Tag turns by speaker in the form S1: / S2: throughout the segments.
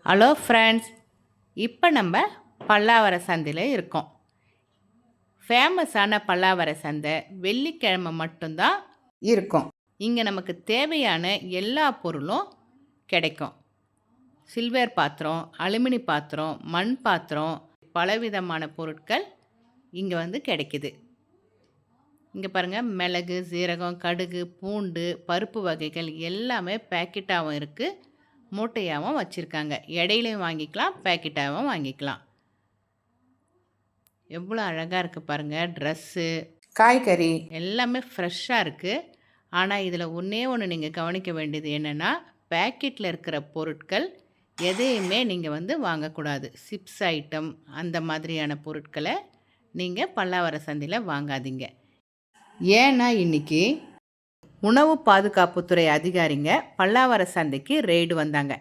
S1: Hello friends, இப்போ நம்ம பல்லாவர சந்தையில் இருக்கோம். ஃபேமஸான பல்லாவர சந்தை வெள்ளிக்கிழமை மட்டும்தான் இருக்கும். இங்கே நமக்கு தேவையான எல்லா பொருளும் கிடைக்கும். சில்வர் பாத்திரம், அலுமினி பாத்திரம், மண் பாத்திரம், பலவிதமான பொருட்கள் இங்கே கிடைக்குது. இங்கே பாருங்கள், மிளகு, சீரகம், கடுகு, பூண்டு, பருப்பு வகைகள் எல்லாமே பேக்கெட்டாகவும் இருக்குது, மூட்டையாகவும் வச்சுருக்காங்க. இடையிலையும் வாங்கிக்கலாம், பேக்கெட்டாகவும் வாங்கிக்கலாம். எவ்வளோ அழகாக இருக்குது பாருங்கள். ட்ரெஸ்ஸு, காய்கறி எல்லாமே ஃப்ரெஷ்ஷாக இருக்குது. ஆனால் இதில் ஒன்றே ஒன்று நீங்கள் கவனிக்க வேண்டியது என்னென்னா, பேக்கெட்டில் இருக்கிற பொருட்கள் எதையுமே நீங்கள் வாங்கக்கூடாது. சிப்ஸ் ஐட்டம் அந்த மாதிரியான பொருட்களை நீங்கள் பல்லாவர சந்தையில் வாங்காதீங்க. ஏன்னா இன்றைக்கி உணவு பாதுகாப்புத்துறை அதிகாரிங்க பல்லாவர சந்தைக்கு ரெய்டு வந்தாங்க.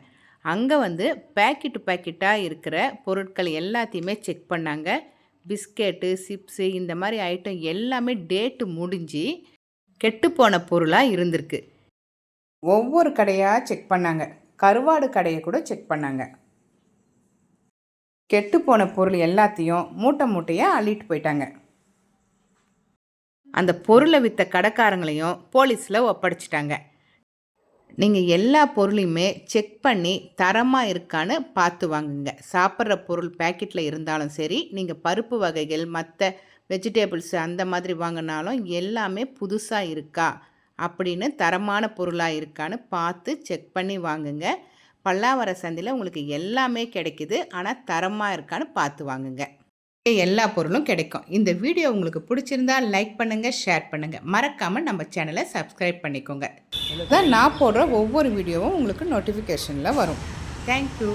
S1: அங்கே பேக்கெட்டாக இருக்கிற பொருட்கள் எல்லாத்தையுமே செக் பண்ணாங்க. பிஸ்கெட்டு, சிப்ஸு இந்த மாதிரி ஐட்டம் எல்லாமே டேட்டு முடிஞ்சு கெட்டுப்போன பொருளாக இருந்திருக்கு. ஒவ்வொரு கடையாக செக் பண்ணாங்க. கருவாடு கடையை கூட செக் பண்ணாங்க. கெட்டுப்போன பொருள் எல்லாத்தையும் மூட்டையாக அள்ளிட்டு போயிட்டாங்க. அந்த பொருளை விற்ற கடைக்காரங்களையும் போலீஸில் ஒப்படைச்சிட்டாங்க. நீங்கள் எல்லா பொருளையுமே செக் பண்ணி தரமாக இருக்கான்னு பார்த்து வாங்குங்க. சாப்பிட்ற பொருள் பேக்கெட்டில் இருந்தாலும் சரி, நீங்கள் பருப்பு வகைகள், மற்ற வெஜிடேபிள்ஸு அந்த மாதிரி வாங்கினாலும் எல்லாமே புதுசாக இருக்கா அப்படின்னு, தரமான பொருளாக இருக்கான்னு பார்த்து செக் பண்ணி வாங்குங்க. பல்லாவர சந்தையில் உங்களுக்கு எல்லாமே கிடைக்குது, ஆனால் தரமாக இருக்கான்னு பார்த்து வாங்குங்க. எல்லா பொருளும் கிடைக்கும். இந்த வீடியோ உங்களுக்கு பிடிச்சிருந்தால் லைக் பண்ணுங்கள், ஷேர் பண்ணுங்கள். மறக்காமல் நம்ம சேனலை சப்ஸ்கிரைப் பண்ணிக்கோங்க. நான் போடுற ஒவ்வொரு வீடியோவும் உங்களுக்கு நோட்டிஃபிகேஷனில் வரும். தேங்க்யூ.